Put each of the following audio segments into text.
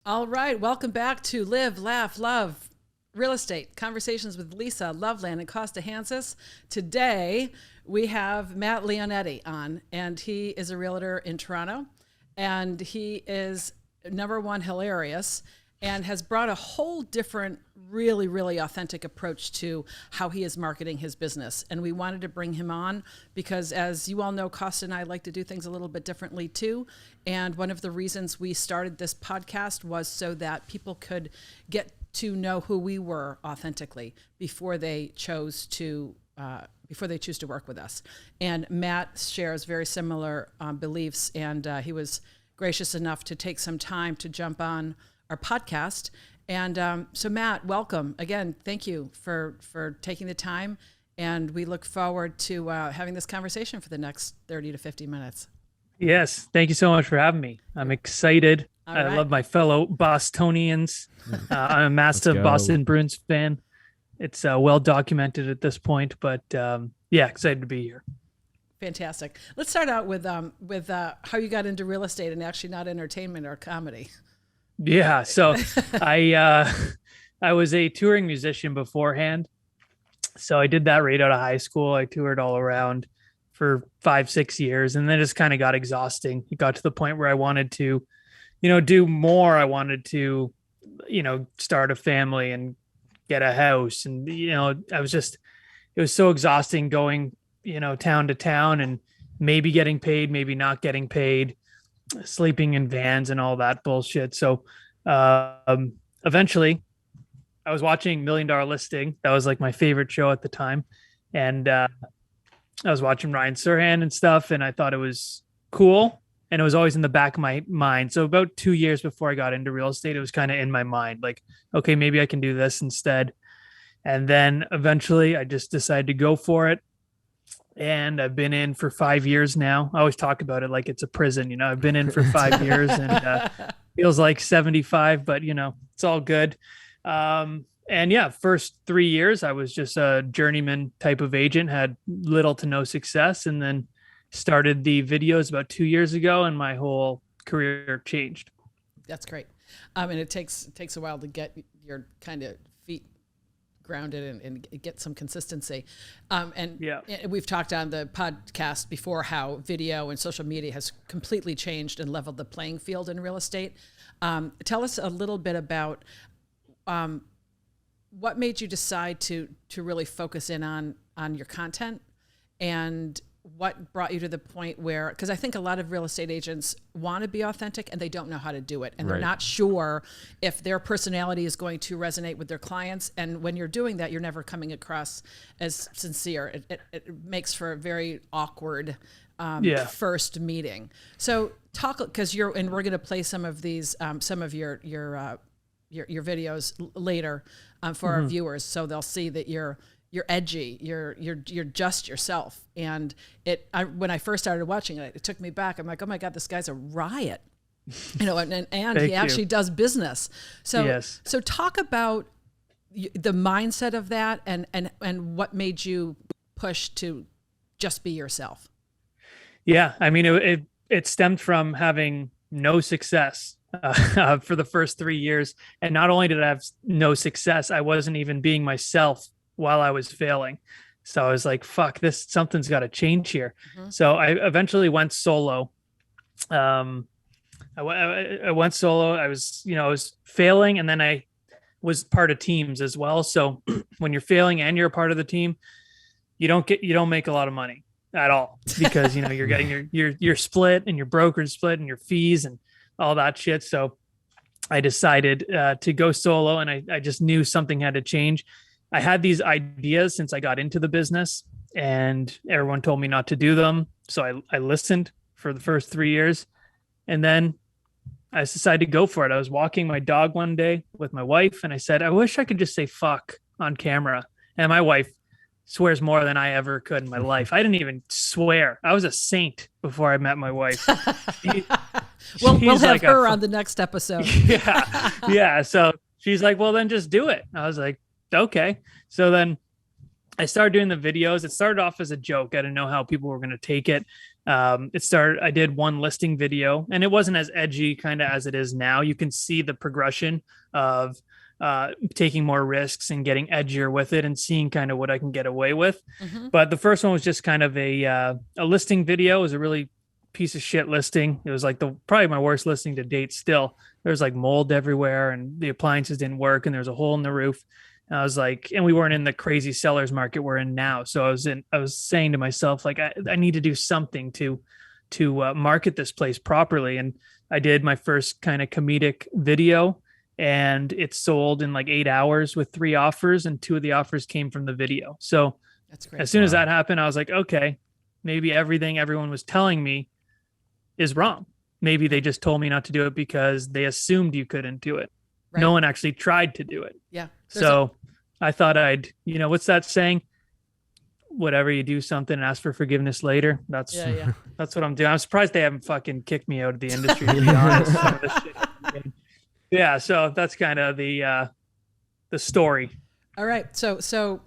All right, welcome back to Live, Laugh, Love Real Estate Conversations with Lisa Loveland and Costa Hansis. Today we have Matt Lionetti on, and he is a realtor in Toronto, and he is number one hilarious and has brought a whole different, really, really authentic approach to how he is marketing his business. And we wanted to bring him on because, as you all know, Costa and I like to do things a little bit differently too. And one of the reasons we started this podcast was so that people could get to know who we were authentically before they choose to work with us. And Matt shares very similar beliefs, and he was gracious enough to take some time to jump on our podcast. And so Matt, welcome again. Thank you for taking the time. And we look forward to having this conversation for the next 30 to 50 minutes. Yes. Thank you so much for having me. I'm excited. All right. I love my fellow Bostonians. I'm a massive Boston Bruins fan. It's well documented at this point, but yeah, excited to be here. Fantastic. Let's start out with how you got into real estate and actually not entertainment or comedy. Yeah. So I was a touring musician beforehand. So I did that right out of high school. I toured all around for 5-6 years, and then it just kind of got exhausting. It got to the point where I wanted to, do more. I wanted to, start a family and get a house. And, it was so exhausting going, town to town and maybe getting paid, maybe not getting paid, sleeping in vans and all that bullshit. So eventually I was watching Million Dollar Listing. That was like my favorite show at the time. And I was watching Ryan Serhant and stuff, and I thought it was cool. And it was always in the back of my mind. So about 2 years before I got into real estate, it was kind of in my mind, like, okay, maybe I can do this instead. And then eventually I just decided to go for it. And I've been in for 5 years now. I always talk about it like it's a prison, I've been in for 5 years and feels like 75, but it's all good. And yeah, first 3 years, I was just a journeyman type of agent, had little to no success, and then started the videos about 2 years ago, and my whole career changed. That's great. And it takes a while to get your kind of feet grounded and get some consistency. And yeah, we've talked on the podcast before how video and social media has completely changed and leveled the playing field in real estate. Tell us a little bit about what made you decide to really focus in on your content, and what brought you to the point where, because I think a lot of real estate agents want to be authentic and they don't know how to do it. And they're not sure if their personality is going to resonate with their clients. And when you're doing that, you're never coming across as sincere. It makes for a very awkward first meeting. So because we're going to play some of these, some of your videos later for our viewers, so they'll see that you're edgy, you're just yourself. And when I first started watching it, it took me back. I'm like, oh my God, this guy's a riot, and he actually does business. So yes. So talk about the mindset of that, and what made you push to just be yourself. Yeah, I mean, it stemmed from having no success for the first 3 years. And not only did I have no success, I wasn't even being myself while I was failing. So I was like, fuck, something's got to change here. Mm-hmm. So I eventually went solo. I went solo. I was failing, and then I was part of teams as well. So when you're failing and you're a part of the team, you don't make a lot of money at all, because you're getting your split and your brokerage split and your fees and all that shit. So I decided to go solo, and I just knew something had to change. I had these ideas since I got into the business, and everyone told me not to do them. So I listened for the first 3 years, and then I decided to go for it. I was walking my dog one day with my wife, and I said, I wish I could just say fuck on camera. And my wife swears more than I ever could in my life. I didn't even swear. I was a saint before I met my wife. We'll have like her on the next episode. Yeah. So she's like, well, then just do it. I was like, okay. So then I started doing the videos. It started off as a joke. I didn't know how people were going to take it. I did one listing video, and it wasn't as edgy kind of as it is now. You can see the progression of taking more risks and getting edgier with it and seeing kind of what I can get away with. Mm-hmm. But the first one was just kind of a listing video. It was a really piece of shit listing. It was like probably my worst listing to date still. There was like mold everywhere and the appliances didn't work and there was a hole in the roof. And I was like, and we weren't in the crazy sellers market we're in now. So I was saying to myself, like, I need to do something to market this place properly. And I did my first kind of comedic video, and it sold in like 8 hours with 3 offers, and 2 of the offers came from the video. So That's great. as soon as that happened, I was like, okay, maybe everything everyone was telling me is wrong. Maybe they just told me not to do it because they assumed you couldn't do it. Right. No one actually tried to do it. Yeah. So I thought what's that saying? Whatever you do something and ask for forgiveness later. That's what I'm doing. I'm surprised they haven't fucking kicked me out of the industry, to be honest. Some of this shit. Yeah. So that's kind of the story. All right. So,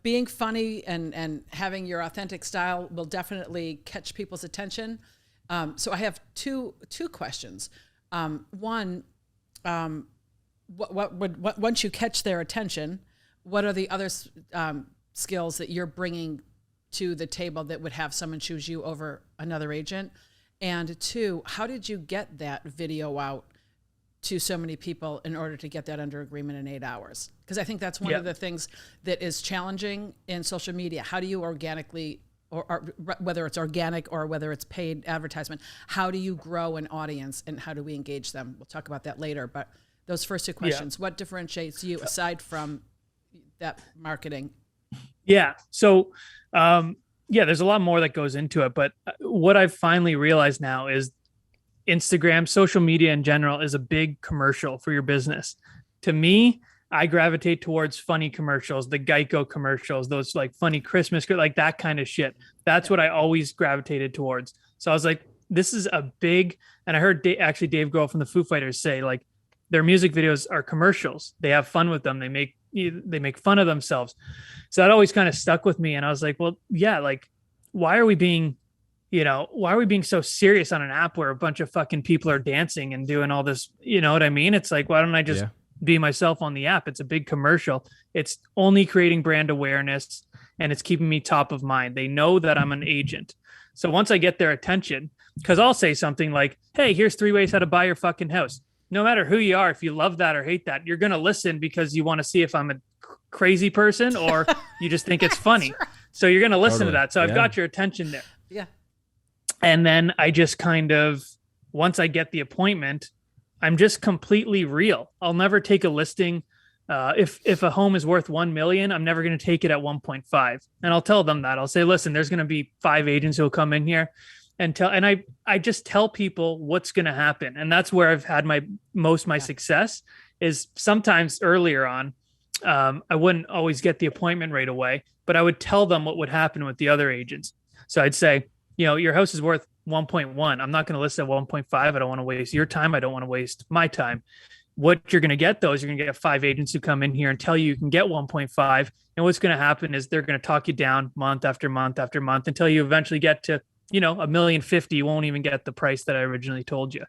being funny and having your authentic style will definitely catch people's attention. So I have two questions. One, what once you catch their attention, what are the other skills that you're bringing to the table that would have someone choose you over another agent? And 2, how did you get that video out to so many people in order to get that under agreement in 8 hours? Because I think that's one of the things that is challenging in social media. How do you organically, or whether it's organic or whether it's paid advertisement, how do you grow an audience and how do we engage them? We'll talk about that later. But those first 2 questions, what differentiates you aside from that marketing? Yeah. So, there's a lot more that goes into it. But what I've finally realized now is Instagram, social media in general, is a big commercial for your business. To me, I gravitate towards funny commercials, the Geico commercials, those like funny Christmas, like that kind of shit. That's what I always gravitated towards. So I was like, this is a big, and I heard actually Dave Grohl from the Foo Fighters say, like, their music videos are commercials. They have fun with them. They make fun of themselves. So that always kind of stuck with me. And I was like, well, yeah, like, why are we being so serious on an app where a bunch of fucking people are dancing and doing all this? You know what I mean? It's like, why don't I just be myself on the app? It's a big commercial. It's only creating brand awareness and it's keeping me top of mind. They know that I'm an agent. So once I get their attention, because I'll say something like, hey, here's 3 ways how to buy your fucking house. No matter who you are, if you love that or hate that, you're going to listen because you want to see if I'm a crazy person or you just think it's funny. Right. So you're going to listen to that. So I've got your attention there. Yeah. And then I just kind of, once I get the appointment, I'm just completely real. I'll never take a listing. If a home is worth 1 million, I'm never going to take it at 1.5. And I'll tell them that. I'll say, listen, there's going to be 5 agents who will come in here and I just tell people what's going to happen. And that's where I've had my success is sometimes earlier on. I wouldn't always get the appointment right away, but I would tell them what would happen with the other agents. So I'd say, your house is worth 1.1. I'm not going to list at 1.5. I don't want to waste your time. I don't want to waste my time. What you're going to get though, is you're going to get 5 agents who come in here and tell you can get 1.5. And what's going to happen is they're going to talk you down month after month after month until you eventually get to, $1,050,000. You won't even get the price that I originally told you.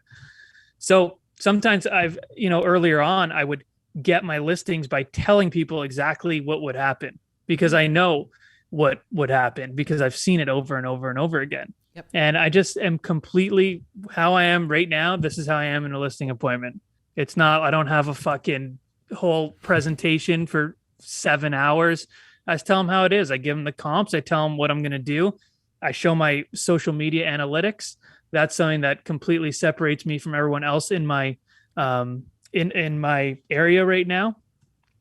So sometimes earlier on, I would get my listings by telling people exactly what would happen because I know what would happen because I've seen it over and over and over again. Yep. And I just am completely how I am right now. This is how I am in a listing appointment. It's not, I don't have a fucking whole presentation for 7 hours. I just tell them how it is. I give them the comps. I tell them what I'm going to do. I show my social media analytics. That's something that completely separates me from everyone else in my, in my area right now.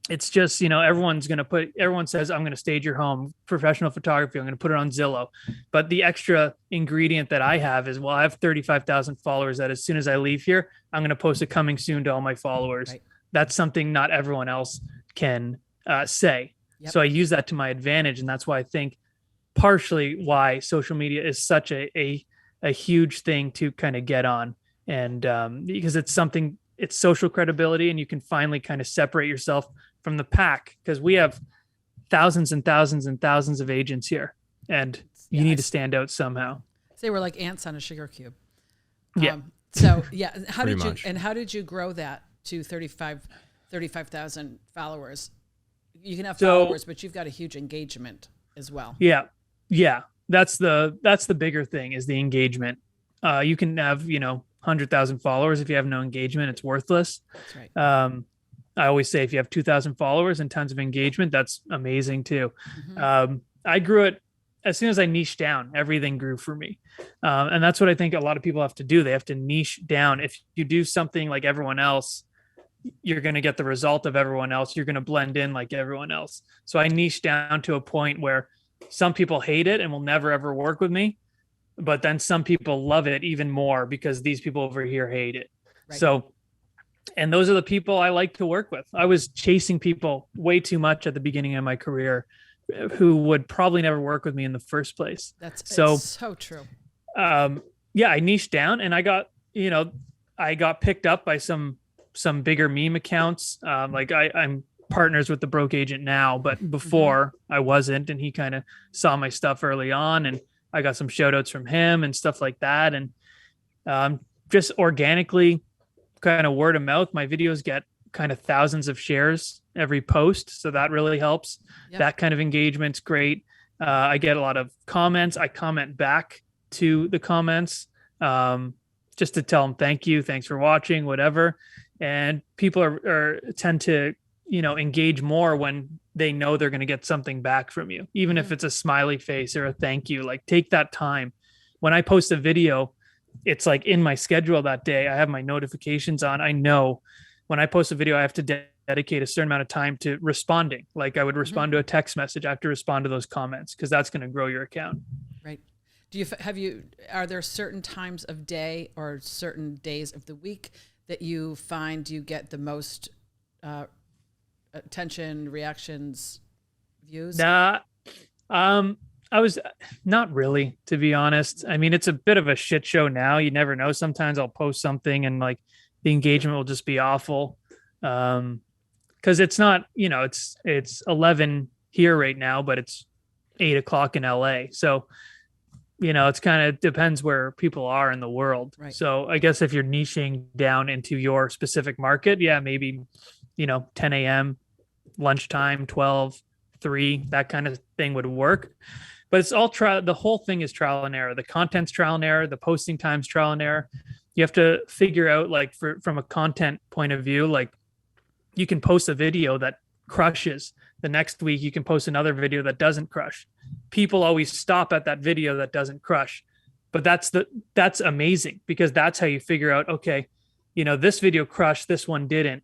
It's just, everyone says, I'm going to stage your home, professional photography. I'm going to put it on Zillow. But the extra ingredient that I have is, well, I have 35,000 followers that as soon as I leave here, I'm going to post a coming soon to all my followers. Right. That's something not everyone else can say. Yep. So I use that to my advantage. And that's why I think partially why social media is such a huge thing to kind of get on. And because it's social credibility and you can finally kind of separate yourself from the pack because we have thousands and thousands and thousands of agents here and you need to stand out somehow. They were like ants on a sugar cube. Yeah. So yeah, Pretty how did you grow that to 35,000 followers? You can have followers, but you've got a huge engagement as well. Yeah. Yeah. That's the bigger thing, is the engagement. You can have, 100,000 followers. If you have no engagement, it's worthless. That's right. I always say if you have 2,000 followers and tons of engagement, that's amazing too. I grew it as soon as I niched down, everything grew for me. And that's what I think a lot of people have to do. They have to niche down. If you do something like everyone else, you're going to get the result of everyone else. You're going to blend in like everyone else. So I niched down to a point where some people hate it and will never, ever work with me. But then some people love it even more because these people over here hate it. Right. So, and those are the people I like to work with. I was chasing people way too much at the beginning of my career who would probably never work with me in the first place. That's so true. Yeah, I niched down and I got picked up by some bigger meme accounts. Like I'm partners with the Broke Agent now, but before I wasn't, and he kind of saw my stuff early on, and I got some shout outs from him and stuff like that. And just organically, kind of word of mouth, my videos get kind of thousands of shares every post. So that really helps. Yep. That kind of engagement's great. I get a lot of comments. I comment back to the comments just to tell them thank you, thanks for watching, whatever. And people are tend to, engage more when they know they're going to get something back from you, even if it's a smiley face or a thank you. Like, take that time. When I post a video, it's like in my schedule that day. I have my notifications on. I know when I post a video, I have to dedicate a certain amount of time to responding. Like I would respond to a text message. I have to respond to those comments because that's going to grow your account. Right. Are there certain times of day or certain days of the week that you find you get the most attention, reactions, views? I was not really, to be honest. I mean, it's a bit of a shit show now. You never know. Sometimes I'll post something and like the engagement will just be awful. Cause it's not, it's 11 here right now, but it's 8:00 in LA. So, it's kind of depends where people are in the world. Right. So I guess if you're niching down into your specific market, yeah, maybe, 10 a.m., lunchtime, 12, 3, that kind of thing would work. But it's all trial. The whole thing is trial and error. The content's trial and error. The posting time's trial and error. You have to figure out, like, from a content point of view, like, you can post a video that crushes. The next week, you can post another video that doesn't crush. People always stop at that video that doesn't crush. But that's amazing, because that's how you figure out, okay, this video crushed, this one didn't.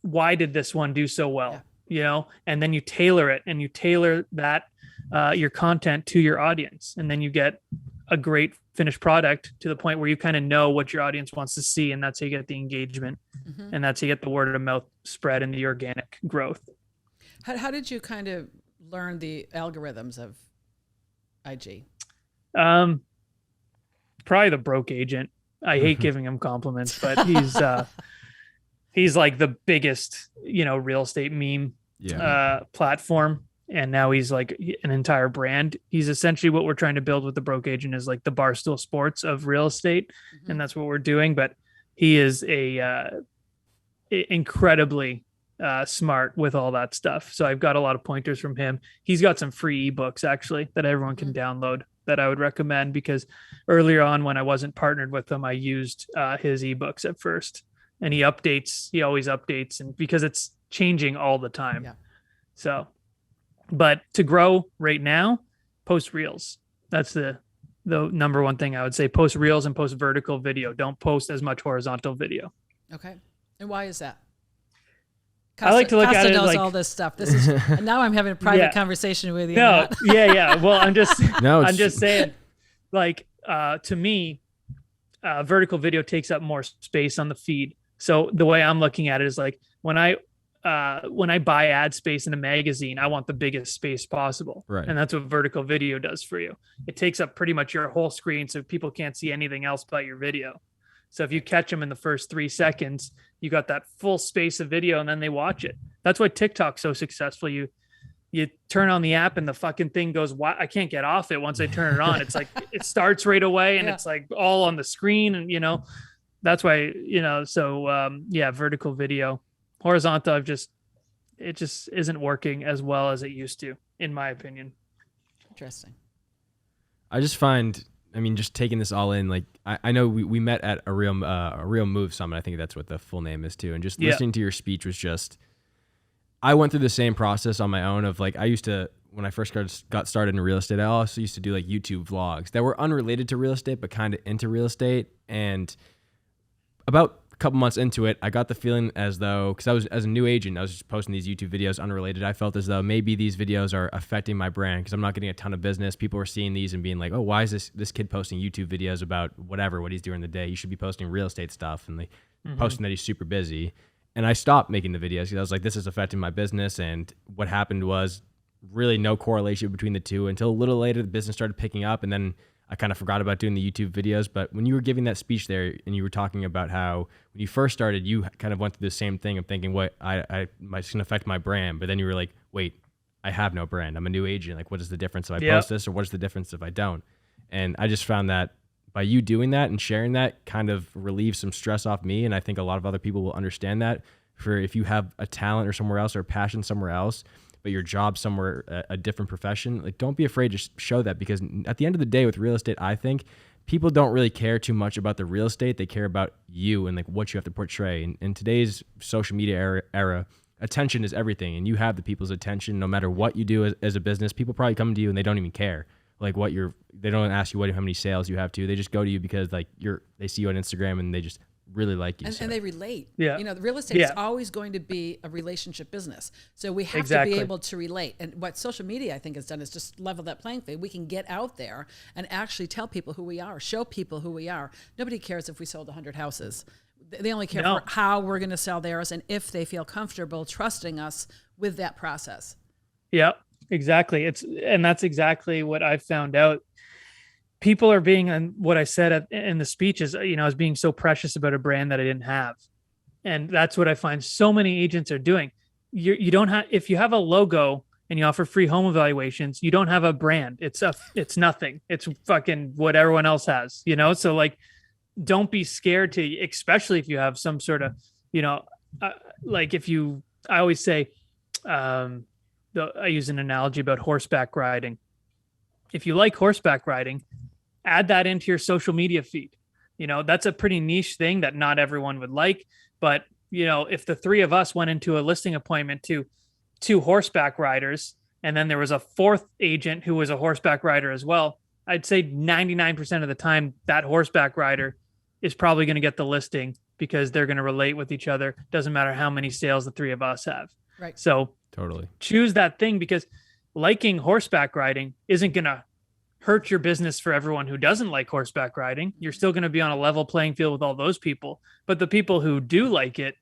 Why did this one do so well? Yeah. And then you tailor it, and you tailor that your content to your audience, and then you get a great finished product to the point where you kind of know what your audience wants to see, and that's how you get the engagement, and that's how you get the word of mouth spread and the organic growth. How did you kind of learn the algorithms of IG? Probably the Broke Agent. I hate giving him compliments, but he's like the biggest, real estate meme platform. And now he's like an entire brand. He's essentially what we're trying to build with the Broke Agent, is like the Barstool Sports of real estate. And that's what we're doing. But he is incredibly smart with all that stuff. So I've got a lot of pointers from him. He's got some free ebooks actually that everyone can download that I would recommend, because earlier on when I wasn't partnered with him, I used his ebooks at first, and he always updates, and because it's changing all the time. Yeah. So, but to grow right now, post reels. That's the number one thing I would say. Post reels and post vertical video. Don't post as much horizontal video. Okay. And why is that? I like to look Costa at it knows like all this stuff. This is, and now I'm having a private conversation with you. No, yeah. Well, I'm just saying, like, to me, vertical video takes up more space on the feed. So the way I'm looking at it is like, when I buy ad space in a magazine, I want the biggest space possible. Right. And that's what vertical video does for you. It takes up pretty much your whole screen, so people can't see anything else but your video. So if you catch them in the first 3 seconds, you got that full space of video, and then they watch it. That's why TikTok's so successful. you turn on the app and the fucking thing goes, why I can't get off it once I turn it on. It's like, it starts right away and it's like all on the screen. And, that's why, so yeah, vertical video. Horizontal, it just isn't working as well as it used to, in my opinion. Interesting. I just find, just taking this all in, like I know we met at a real move summit. I think that's what the full name is too. And just listening to your speech was just, I went through the same process on my own of like, I used to, when I first got started in real estate, I also used to do like YouTube vlogs that were unrelated to real estate, but kind of into real estate. And about a couple months into it, I got the feeling as though, because I was, as a new agent, I was just posting these YouTube videos unrelated. I felt as though maybe these videos are affecting my brand because I'm not getting a ton of business. People are seeing these and being like, oh, why is this kid posting YouTube videos about what he's doing in the day? You should be posting real estate stuff. And they posting that he's super busy. And I stopped making the videos because I was like, this is affecting my business. And what happened was really no correlation between the two until a little later, the business started picking up. And then I kind of forgot about doing the YouTube videos. But when you were giving that speech there and you were talking about how when you first started, you kind of went through the same thing of thinking, what it's going to affect my brand. But then you were like, wait, I have no brand. I'm a new agent. Like, what is the difference if I post this, or what is the difference if I don't? And I just found that by you doing that and sharing that kind of relieves some stress off me. And I think a lot of other people will understand that. For if you have a talent or somewhere else or a passion somewhere else, but your job somewhere, a different profession, like don't be afraid to show that, because at the end of the day with real estate, I think people don't really care too much about the real estate. They care about you and like what you have to portray. And in today's social media era, attention is everything. And you have the people's attention no matter what you do as a business. People probably come to you and they don't even care. Like they don't ask you how many sales you have to. They just go to you because like they see you on Instagram and they just really like you. And they relate. Yeah. The real estate is always going to be a relationship business. So we have to be able to relate. And what social media, I think, has done is just level that playing field. We can get out there and actually tell people who we are, show people who we are. Nobody cares if we sold 100 houses. They only care for how we're going to sell theirs and if they feel comfortable trusting us with that process. Yeah, exactly. And that's exactly what I've found out. People are being, and what I said in the speech is, I was being so precious about a brand that I didn't have. And that's what I find so many agents are doing. You don't have, if you have a logo and you offer free home evaluations, you don't have a brand. It's nothing. It's fucking what everyone else has, So like, don't be scared to, especially if you have some sort of, like I always say, I use an analogy about horseback riding. If you like horseback riding, add that into your social media feed. That's a pretty niche thing that not everyone would like. But, if the three of us went into a listing appointment to 2 horseback riders, and then there was a 4th agent who was a horseback rider as well, I'd say 99% of the time that horseback rider is probably going to get the listing because they're going to relate with each other. Doesn't matter how many sales the 3 of us have. Right. So totally choose that thing, because liking horseback riding isn't going to hurt your business for everyone who doesn't like horseback riding. You're still going to be on a level playing field with all those people. But the people who do like it,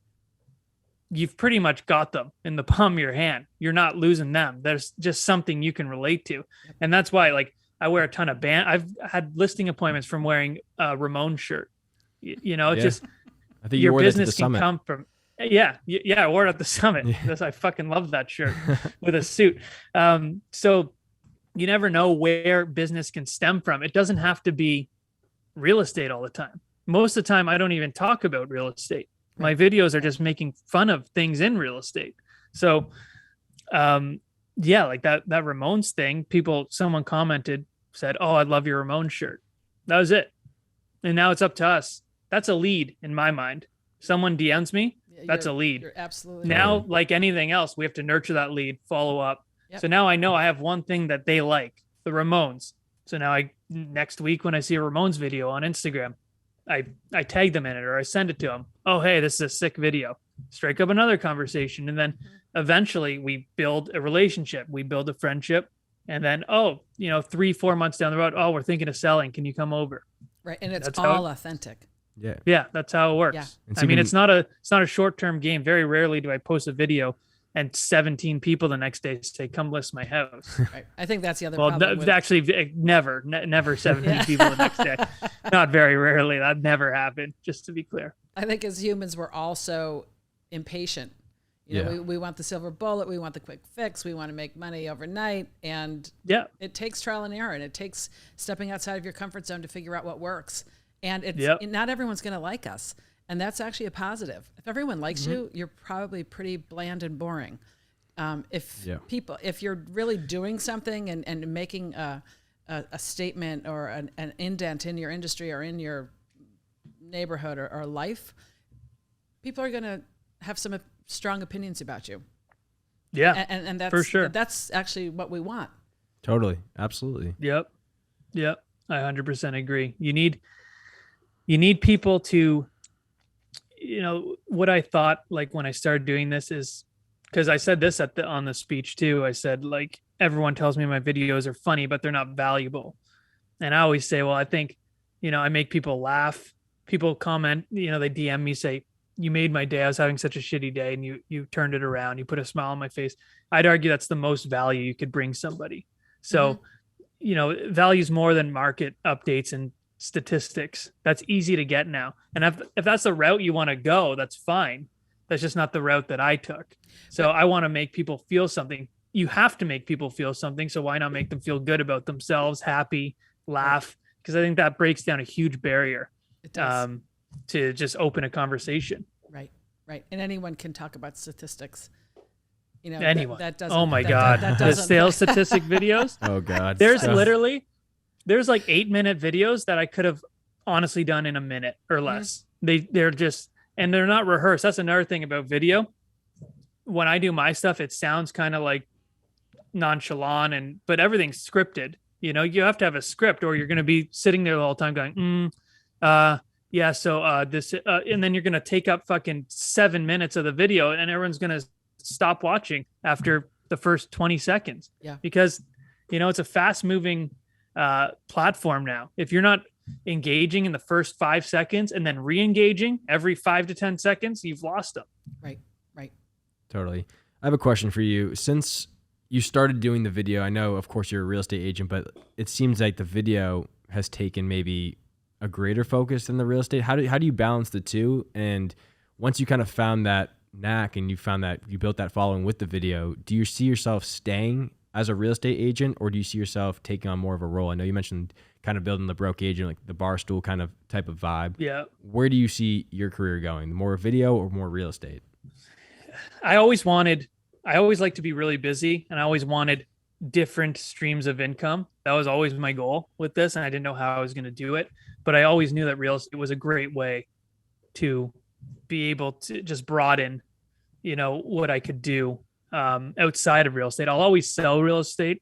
you've pretty much got them in the palm of your hand. You're not losing them. There's just something you can relate to. And that's why, like, I wear a ton of I've had listing appointments from wearing a Ramon shirt. It's just, I think your business can come from. Yeah. I wore it at the summit. Yeah. I fucking love that shirt with a suit. So you never know where business can stem from. It doesn't have to be real estate all the time. Most of the time, I don't even talk about real estate. My videos are just making fun of things in real estate. So, like that Ramones thing, someone commented, said, "Oh, I love your Ramones shirt." That was it. And now it's up to us. That's a lead in my mind. Someone DMs me, that's a lead. You're absolutely now, right. like anything else, we have to nurture that lead, follow up. Yep. So now I know I have one thing that they like, the Ramones. So now next week when I see a Ramones video on Instagram, I tag them in it or I send it to them. Oh, hey, this is a sick video. Strike up another conversation. And then eventually we build a relationship. We build a friendship. And then, 3-4 months down the road, oh, we're thinking of selling. Can you come over? Right. And it's all authentic. Yeah, that's how it works. Yeah. I mean, it's not a short-term game. Very rarely do I post a video and 17 people the next day say, "Come list my house." Right. I think that's the other problem. problem. Actually, never 17 people the next day. Not very rarely. That never happened, just to be clear. I think as humans, we're also impatient. You know, we want the silver bullet. We want the quick fix. We want to make money overnight. And it takes trial and error, and it takes stepping outside of your comfort zone to figure out what works. And not everyone's going to like us. And that's actually a positive. If everyone likes you, you're probably pretty bland and boring. If you're really doing something and making a statement or an indent in your industry or in your neighborhood or life, people are going to have some strong opinions about you. Yeah. And that's, for sure. That's actually what we want. Totally. Absolutely. Yep. I 100% agree. You need people to, what I thought, like when I started doing this is, because I said this on the speech too. I said, like, everyone tells me my videos are funny, but they're not valuable. And I always say, well, I think, I make people laugh. People comment, they DM me, say, you made my day. I was having such a shitty day, and you turned it around. You put a smile on my face. I'd argue that's the most value you could bring somebody. So, value's more than market updates and statistics. That's easy to get now. And if that's the route you want to go, that's fine. That's just not the route that I took. So I want to make people feel something. You have to make people feel something. So why not make them feel good about themselves, happy, laugh? Because I think that breaks down a huge barrier. It does. To just open a conversation. Right. And anyone can talk about statistics. Anyone. That doesn't. Oh my God. The sales statistic videos. Oh God. There's like 8-minute videos that I could have honestly done in a minute or less. They're just, and they're not rehearsed. That's another thing about video. When I do my stuff, it sounds kind of like nonchalant but everything's scripted. You have to have a script, or you're going to be sitting there the whole time going, this, and then you're going to take up fucking 7 minutes of the video, and everyone's going to stop watching after the first 20 seconds. Yeah. Because, it's a fast moving platform now. If you're not engaging in the first 5 seconds and then re-engaging every 5 to 10 seconds, you've lost them. Right. Totally. I have a question for you. Since you started doing the video, I know, of course, you're a real estate agent, but it seems like the video has taken maybe a greater focus than the real estate. How do you balance the two? And once you kind of found that knack and you found that you built that following with the video, do you see yourself staying as a real estate agent, or do you see yourself taking on more of a role? I know you mentioned kind of building the broke agent, like the bar stool kind of type of vibe. Yeah. Where do you see your career going? More video or more real estate? I always liked to be really busy, and I always wanted different streams of income. That was always my goal with this, and I didn't know how I was going to do it, but I always knew that real estate was a great way to be able to just broaden, what I could do outside of real estate. I'll always sell real estate,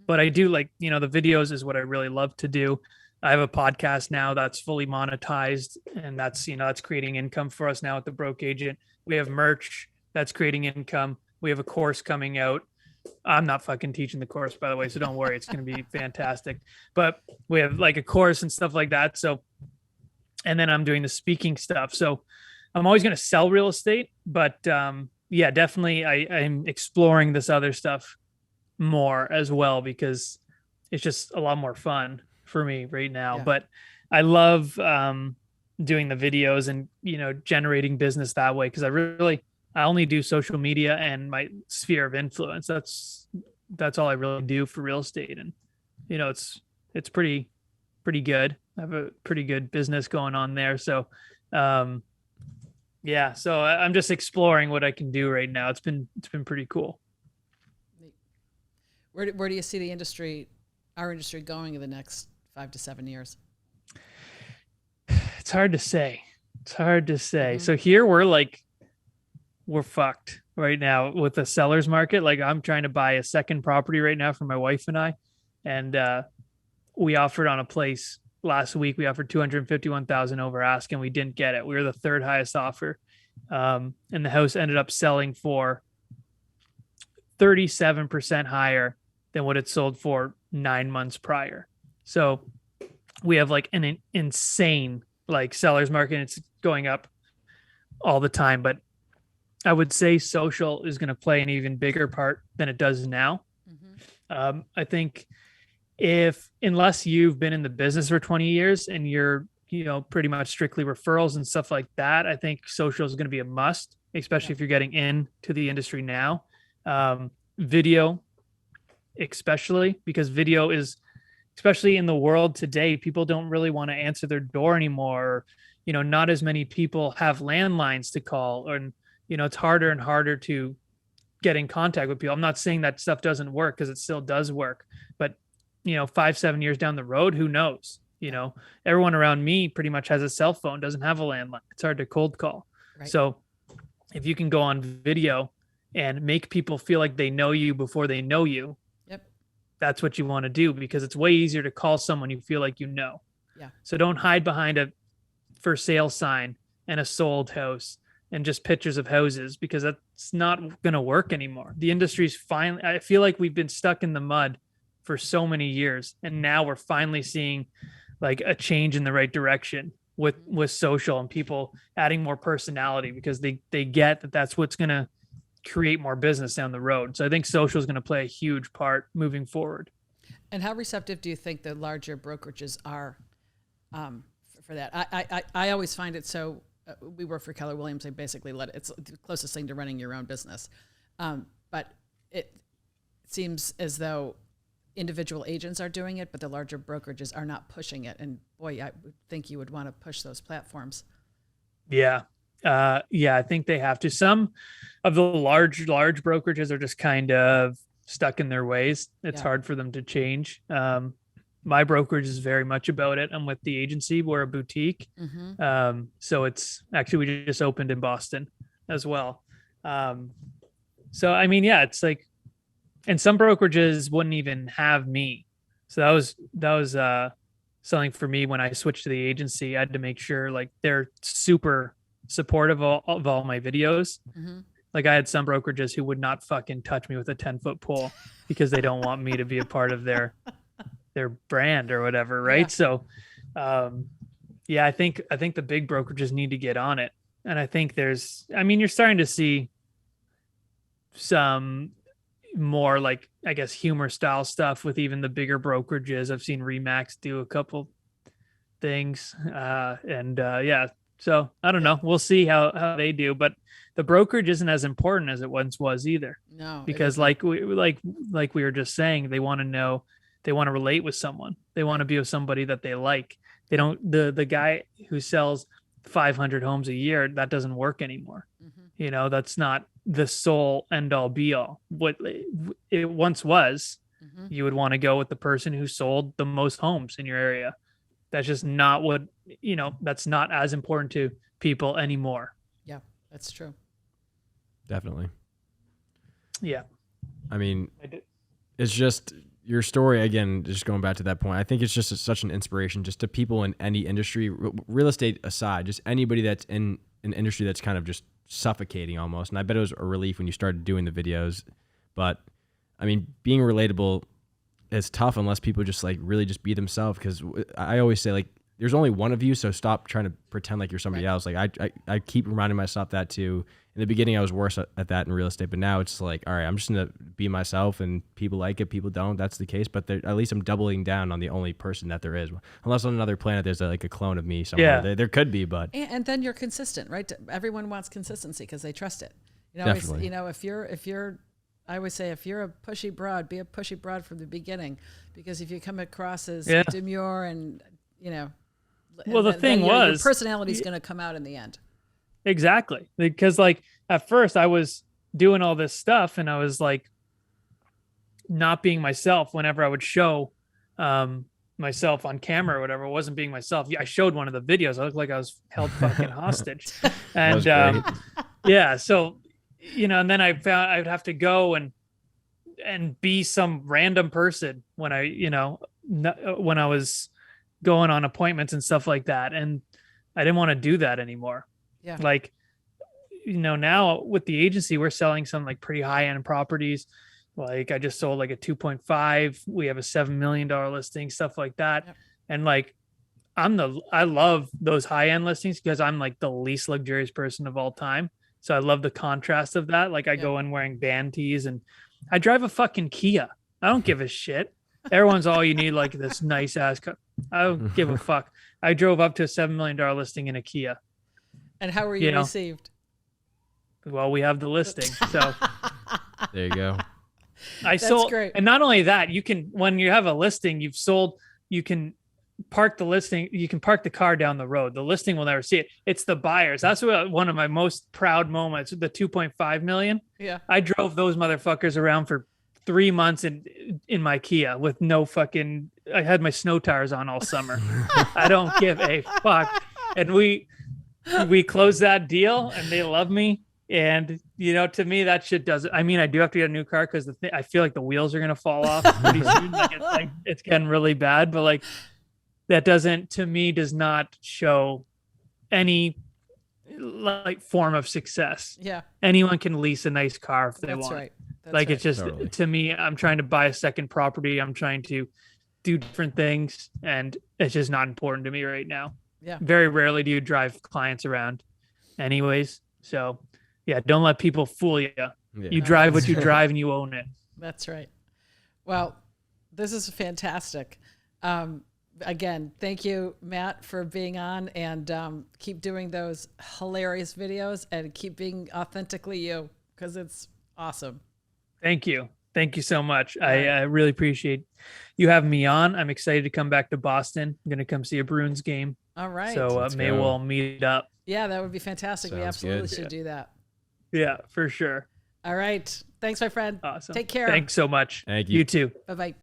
but I do like, the videos is what I really love to do. I have a podcast now that's fully monetized, and that's creating income for us now at the Broke Agent. We have merch that's creating income. We have a course coming out. I'm not fucking teaching the course, by the way, so don't worry. It's going to be fantastic. But we have like a course and stuff like that. So, and then I'm doing the speaking stuff. So I'm always going to sell real estate, but definitely I'm exploring this other stuff more as well, because it's just a lot more fun for me right now. Yeah. But I love doing the videos and, generating business that way, because I only do social media and my sphere of influence. That's all I really do for real estate. And, it's pretty good. I have a pretty good business going on there. So, so I'm just exploring what I can do right now. It's been pretty cool. Where do you see our industry going in the next 5 to 7 years? It's hard to say. Mm-hmm. So here we're fucked right now with the seller's market. Like, I'm trying to buy a second property right now for my wife and I. And we offered on a place last week. We offered $251,000 over ask, and we didn't get it. We were the third highest offer. And the house ended up selling for 37% higher than what it sold for 9 months prior. So we have like an insane seller's market. It's going up all the time, but I would say social is going to play an even bigger part than it does now. Mm-hmm. I think unless you've been in the business for 20 years and you're, pretty much strictly referrals and stuff like that, I think social is going to be a must. especially if you're getting into the industry now. Video, especially because video is, especially in the world today, people don't really want to answer their door anymore. Not as many people have landlines to call, and it's harder and harder to get in contact with people. I'm not saying that stuff doesn't work, because it still does work, but 5-7 years down the road, who knows? Everyone around me pretty much has a cell phone, doesn't have a landline. It's hard to cold call. Right. So if you can go on video and make people feel like they know you before they know you, that's what you want to do, because it's way easier to call someone you feel like Yeah. So don't hide behind a for sale sign and a sold house and just pictures of houses, because that's not going to work anymore. The industry's finally, I feel like we've been stuck in the mud for so many years, and now we're finally seeing like a change in the right direction with social and people adding more personality, because they get that that's what's going to create more business down the road. So I think social is going to play a huge part moving forward. And how receptive do you think the larger brokerages are for that? I always find it so. We work for Keller Williams. They basically it's the closest thing to running your own business, but it seems as though individual agents are doing it, but the larger brokerages are not pushing it. And boy, I would think you would want to push those platforms. Yeah. I think they have to. Some of the large brokerages are just kind of stuck in their ways. It's hard for them to change. My brokerage is very much about it. I'm with the agency. We're a boutique. Mm-hmm. So it's actually, we just opened in Boston as well. So, I mean, it's like, and some brokerages wouldn't even have me. So that was something for me when I switched to the agency. I had to make sure like they're super supportive of all my videos. Mm-hmm. Like I had some brokerages who would not fucking touch me with a 10-foot pole because they don't want me to be a part of their brand or whatever. Right. Yeah. So, I think the big brokerages need to get on it. And I think you're starting to see some more like, I guess, humor style stuff with even the bigger brokerages. I've seen Remax do a couple things. So I don't know. We'll see how they do, but the brokerage isn't as important as it once was either. No, because like we were just saying, they want to know, they want to relate with someone. They want to be with somebody that they like. They don't, the guy who sells 500 homes a year, that doesn't work anymore. Mm-hmm. That's not the sole end all be all. What it once was, mm-hmm. You would want to go with the person who sold the most homes in your area. That's just not what, that's not as important to people anymore. Yeah, that's true. Definitely. Yeah. I mean, it's just your story, again, just going back to that point, I think it's just such an inspiration just to people in any industry, real estate aside, just anybody that's in an industry that's kind of just suffocating almost. And I bet it was a relief when you started doing the videos. But I mean, being relatable is tough unless people just like really just be themselves. Because I always say, like, there's only one of you, so stop trying to pretend like you're somebody else. Like I keep reminding myself that too. In the beginning, I was worse at that in real estate, but now it's like, all right, I'm just gonna be myself, and people like it, people don't. That's the case, but at least I'm doubling down on the only person that there is. Unless on another planet there's like a clone of me somewhere. Yeah. There could be, but and then you're consistent, right? Everyone wants consistency because they trust it. Definitely. If you're I always say, if you're a pushy broad, be a pushy broad from the beginning, because if you come across as demure and well, the thing was, your personality is going to come out in the end. Exactly. Because like at first I was doing all this stuff and I was like not being myself whenever I would show myself on camera or whatever. I wasn't being myself. I showed one of the videos. I looked like I was held fucking hostage. And so, and then I found I would have to go and be some random person when when I was going on appointments and stuff like that. And I didn't want to do that anymore. Yeah. Like, now with the agency, we're selling some like pretty high end properties. Like I just sold like a 2.5. We have a $7 million listing, stuff like that. Yep. And like, I love those high end listings because I'm like the least luxurious person of all time. So I love the contrast of that. Like I go in wearing band tees and I drive a fucking Kia. I don't give a shit. Everyone's all you need, like this nice ass car. I don't give a fuck. I drove up to a $7 million listing in a Kia. And how were you received? Well, we have the listing. So There you go. I That's sold, great. and not only that, you can, when you have a listing, you've sold, you can park the listing, you can park the car down the road. The listing will never see it. It's the buyers. That's what one of my most proud moments, the 2.5 million. Yeah. I drove those motherfuckers around for 3 months in my Kia with no fucking, I had my snow tires on all summer. I don't give a fuck. And we closed that deal and they love me. And, you know, to me, that shit doesn't, I mean, I do have to get a new car because I feel like the wheels are going to fall off pretty soon. It's getting really bad, but like that doesn't, to me, does not show any like form of success. Yeah. Anyone can lease a nice car if they That's want. right. That's Like right. it's just, Totally. to me, I'm trying to buy a second property. I'm trying to do different things and it's just not important to me right now. Yeah. Very rarely do you drive clients around anyways. So yeah, don't let people fool you. Yeah. You drive what you drive and you own it. That's right. Well, this is fantastic. Again, thank you, Matt, for being on, and keep doing those hilarious videos and keep being authentically you, because it's awesome. Thank you. Thank you so much. Right. I really appreciate you having me on. I'm excited to come back to Boston. I'm going to come see a Bruins game. All right. So Let's maybe go. we'll meet up. Yeah, that would be fantastic. We Sounds absolutely good. should do that. Yeah, for sure. All right. Thanks, my friend. Awesome. Take care. Thanks so much. Thank you. You too. Bye-bye.